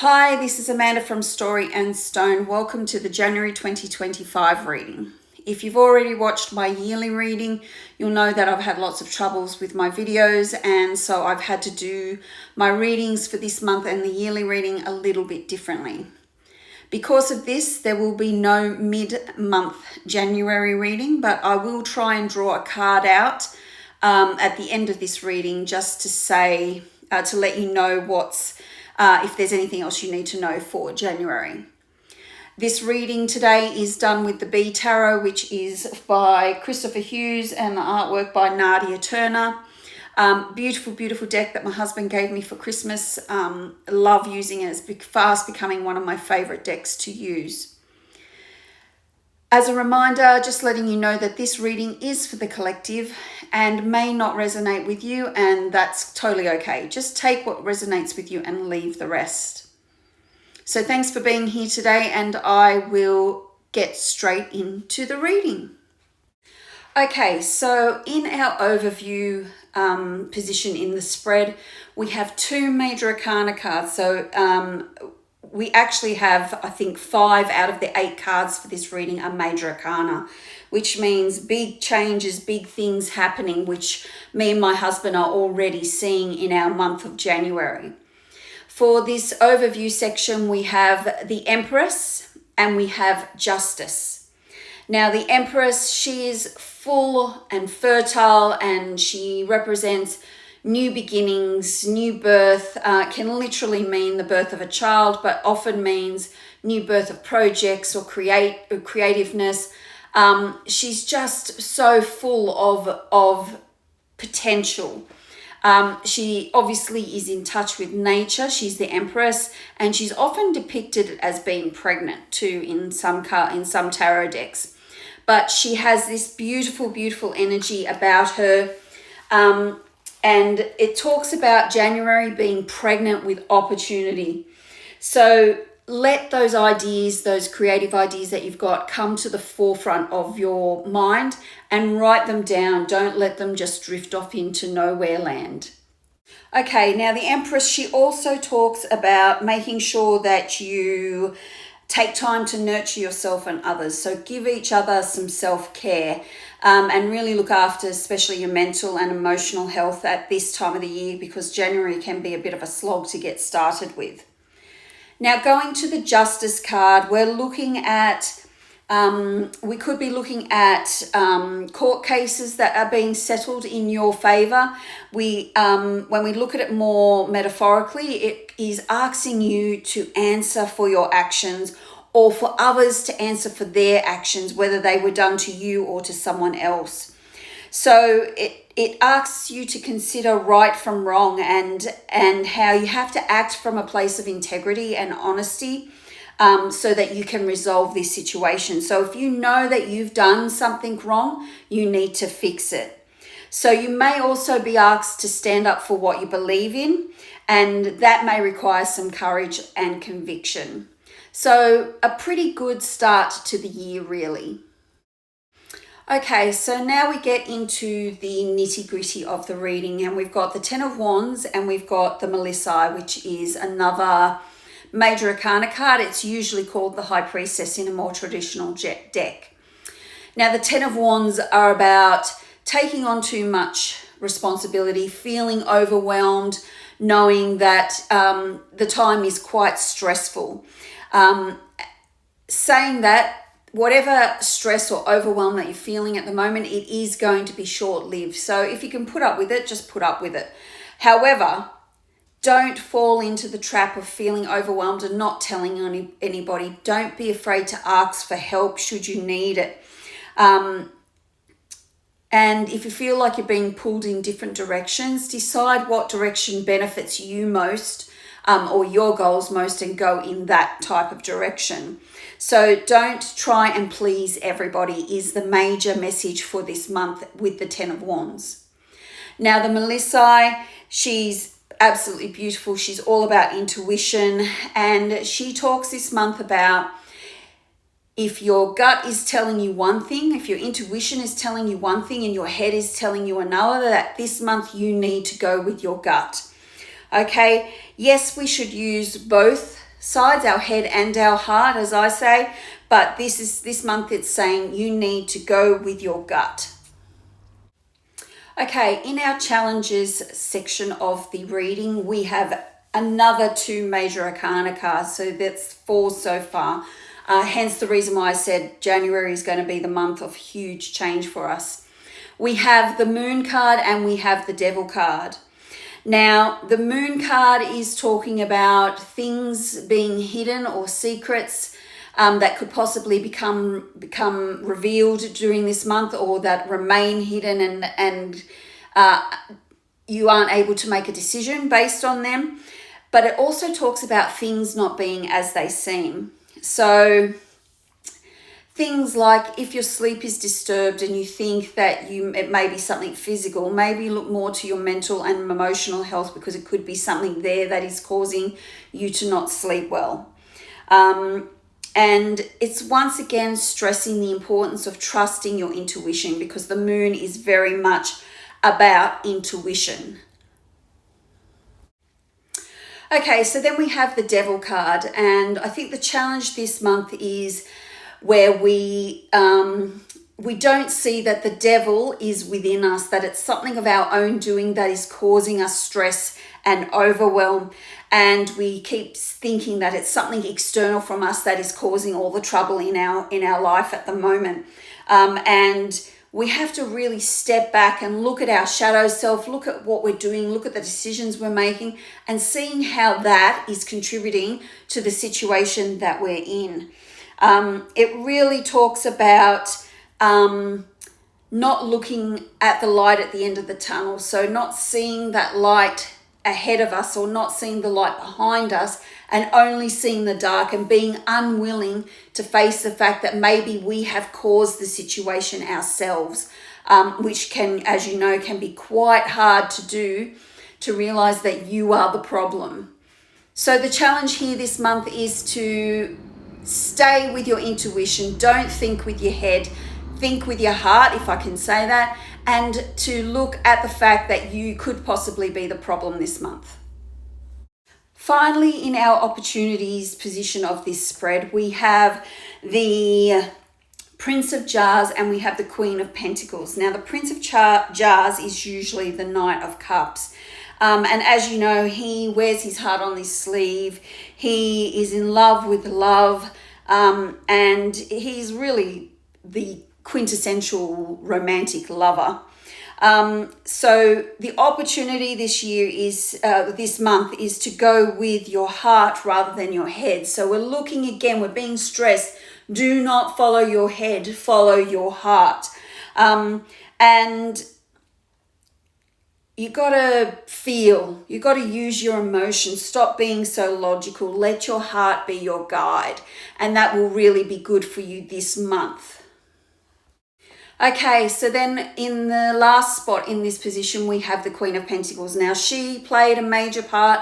Hi, this is Amanda from Story and Stone. Welcome to the January 2025 reading. If you've already watched my yearly reading, you'll know that I've had lots of troubles with my videos, and so I've had to do my readings for this month and the yearly reading a little bit differently. Because of this, there will be no mid-month January reading, but I will try and draw a card out at the end of this reading just to say, to let you know if there's anything else you need to know for January. This reading today is done with the B Tarot, which is by Kristoffer Hughes and the artwork by Nadia Turner. Beautiful, beautiful deck that my husband gave me for Christmas. Love using it. It's fast becoming one of my favorite decks to use. As a reminder, just letting you know that this reading is for the collective and may not resonate with you, and that's totally okay. Just take what resonates with you and leave the rest. So thanks for being here today, and I will get straight into the reading. Okay, so in our overview position in the spread, we have two major arcana cards. So we actually have, I think, 5 out of the 8 cards for this reading are major arcana, which means big changes, big things happening, which me and my husband are already seeing in our month of January. For this overview section, we have the Empress and we have Justice. Now, the Empress, she is full and fertile, and she represents new beginnings, new birth. Can literally mean the birth of a child, but often means new birth of projects or creativeness. She's just so full of potential. She obviously is in touch with nature. She's the Empress, and she's often depicted as being pregnant too in some tarot decks. But she has this beautiful, beautiful energy about her. And it talks about January being pregnant with opportunity. So let those ideas, those creative ideas that you've got, come to the forefront of your mind and write them down. Don't let them just drift off into nowhere land. Okay, now the Empress, she also talks about making sure that you take time to nurture yourself and others. So give each other some self-care and really look after especially your mental and emotional health at this time of the year, because January can be a bit of a slog to get started with. Now, going to the Justice card, we're looking at, we could be looking at court cases that are being settled in your favor. When we look at it more metaphorically, it is asking you to answer for your actions, or for others to answer for their actions, whether they were done to you or to someone else. So it asks you to consider right from wrong and how you have to act from a place of integrity and honesty so that you can resolve this situation. So if you know that you've done something wrong, you need to fix it. So you may also be asked to stand up for what you believe in, and that may require some courage and conviction. So a pretty good start to the year, really. Okay, so now we get into the nitty-gritty of the reading, and we've got the Ten of Wands and we've got the Melissa, which is another major arcana card. It's usually called the High Priestess in a more traditional deck. Now, the Ten of Wands are about taking on too much responsibility, feeling overwhelmed, knowing that the time is quite stressful. Saying that whatever stress or overwhelm that you're feeling at the moment, it is going to be short-lived. So if you can put up with it, just put up with it. However, don't fall into the trap of feeling overwhelmed and not telling anybody. Don't be afraid to ask for help should you need it. And if you feel like you're being pulled in different directions, decide what direction benefits you most, or your goals most, and go in that type of direction. So don't try and please everybody is the major message for this month with the Ten of Wands. Now, the Melissa, she's absolutely beautiful. She's all about intuition, and she talks this month about if your gut is telling you one thing, if your intuition is telling you one thing and your head is telling you another, that this month you need to go with your gut. Okay, yes, we should use both sides, our head and our heart, as I say. But this month it's saying you need to go with your gut. Okay, in our challenges section of the reading, we have another 2 major arcana cards. So that's 4 so far. Hence the reason why I said January is going to be the month of huge change for us. We have the Moon card and we have the Devil card. Now, the Moon card is talking about things being hidden or secrets that could possibly become revealed during this month, or that remain hidden and you aren't able to make a decision based on them. But it also talks about things not being as they seem. So things like if your sleep is disturbed and you think that it may be something physical, maybe look more to your mental and emotional health, because it could be something there that is causing you to not sleep well. And it's once again stressing the importance of trusting your intuition, because the moon is very much about intuition. Okay, so then we have the Devil card, and I think the challenge this month is where we don't see that the devil is within us, that it's something of our own doing that is causing us stress and overwhelm, and we keep thinking that it's something external from us that is causing all the trouble in our life at the moment. And we have to really step back and look at our shadow self, look at what we're doing, look at the decisions we're making, and seeing how that is contributing to the situation that we're in. It really talks about not looking at the light at the end of the tunnel. So not seeing that light ahead of us, or not seeing the light behind us, and only seeing the dark, and being unwilling to face the fact that maybe we have caused the situation ourselves, which can, as you know, can be quite hard to do, to realize that you are the problem. So the challenge here this month is to stay with your intuition. Don't think with your head, think with your heart, if I can say that, and to look at the fact that you could possibly be the problem this month. Finally, in our opportunities position of this spread, we have the Prince of Jars and we have the Queen of Pentacles. Now, the Prince of Jars is usually the Knight of Cups. And as you know, he wears his heart on his sleeve. He is in love with love. And he's really the quintessential romantic lover. So the opportunity this year is, this month, is to go with your heart rather than your head. So we're looking again, we're being stressed. Do not follow your head, follow your heart. And you got to feel, you got to use your emotions. Stop being so logical. Let your heart be your guide. And that will really be good for you this month. Okay, so then in the last spot in this position, we have the Queen of Pentacles. Now, she played a major part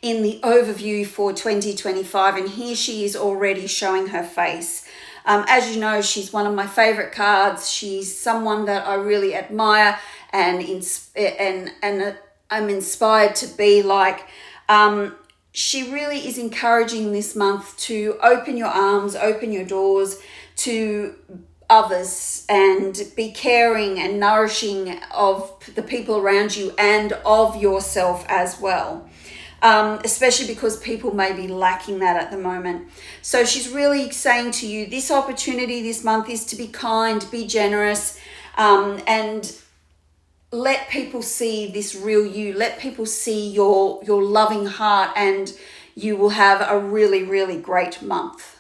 in the overview for 2025, and here she is already showing her face. As you know, she's one of my favorite cards. She's someone that I really admire and I'm inspired to be like. She really is encouraging this month to open your arms, open your doors to others, and be caring and nourishing of the people around you and of yourself as well. Especially because people may be lacking that at the moment. So she's really saying to you, this opportunity this month is to be kind, be generous, and let people see this real you. Let people see your loving heart, and you will have a really, really great month.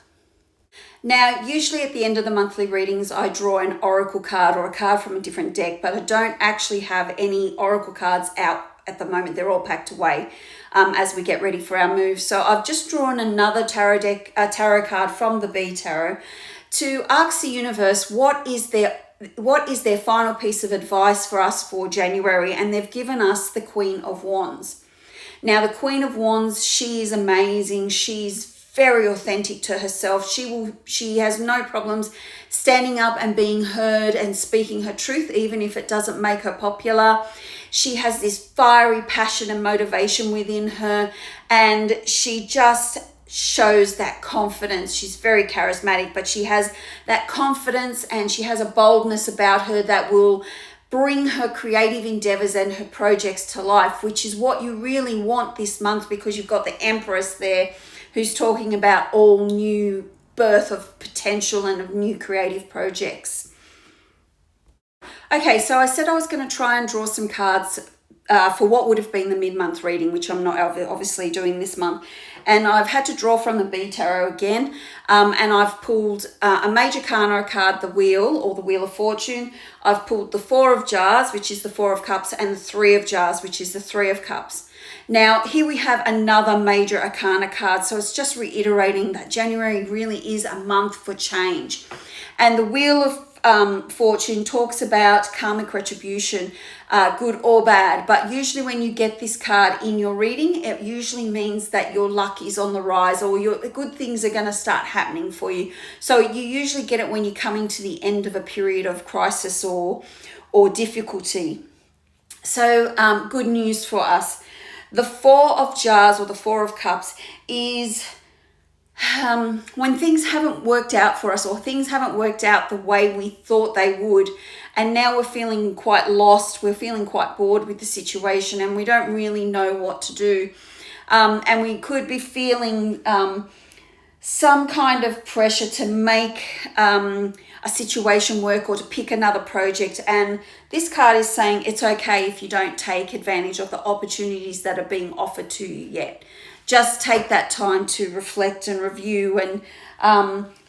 Now, usually at the end of the monthly readings, I draw an oracle card or a card from a different deck, but I don't actually have any oracle cards out at the moment. They're all packed away as we get ready for our move. So I've just drawn another tarot card from the B Tarot to ask the universe what is their final piece of advice for us for January, and they've given us the Queen of Wands. Now, the Queen of Wands, she is amazing. She's very authentic to herself. She has no problems standing up and being heard and speaking her truth, even if it doesn't make her popular. She has this fiery passion and motivation within her, and she shows that confidence. She's very charismatic, but she has that confidence and she has a boldness about her that will bring her creative endeavors and her projects to life, which is what you really want this month, because you've got the Empress there who's talking about all new birth of potential and of new creative projects. Okay, so I said I was going to try and draw some cards for what would have been the mid-month reading, which I'm not obviously doing this month. And I've had to draw from the B Tarot again. And I've pulled a Major Arcana card, the Wheel, or the Wheel of Fortune. I've pulled the Four of Jars, which is the Four of Cups, and the Three of Jars, which is the Three of Cups. Now, here we have another Major Arcana card. So it's just reiterating that January really is a month for change. And the Wheel of Fortune talks about karmic retribution, good or bad, but usually when you get this card in your reading, it usually means that your luck is on the rise, or your good things are going to start happening for you. So you usually get it when you're coming to the end of a period of crisis or difficulty. So good news for us. The Four of Jars, or the Four of Cups, is when things haven't worked out for us, or things haven't worked out the way we thought they would, and now we're feeling quite lost, we're feeling quite bored with the situation, and we don't really know what to do. And we could be feeling some kind of pressure to make a situation work, or to pick another project. And this card is saying it's okay if you don't take advantage of the opportunities that are being offered to you yet. Just take that time to reflect and review, and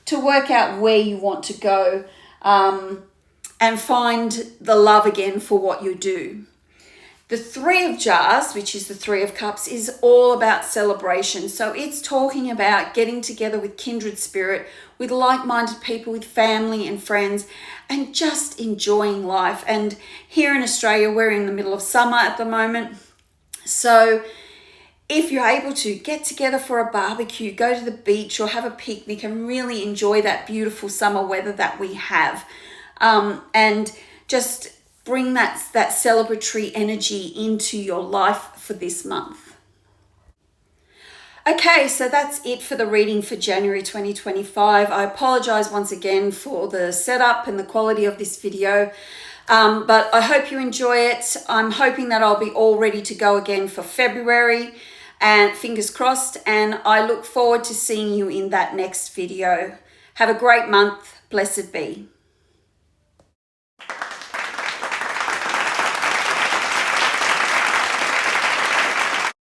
to work out where you want to go, and find the love again for what you do. The Three of Jars, which is the Three of Cups, is all about celebration. So it's talking about getting together with kindred spirit, with like-minded people, with family and friends, and just enjoying life. And here in Australia, we're in the middle of summer at the moment. So if you're able to get together for a barbecue, go to the beach or have a picnic and really enjoy that beautiful summer weather that we have, and just bring that celebratory energy into your life for this month. Okay, so that's it for the reading for January 2025. I apologize once again for the setup and the quality of this video. But I hope you enjoy it. I'm hoping that I'll be all ready to go again for February. And fingers crossed, and I look forward to seeing you in that next video. Have a great month. Blessed be.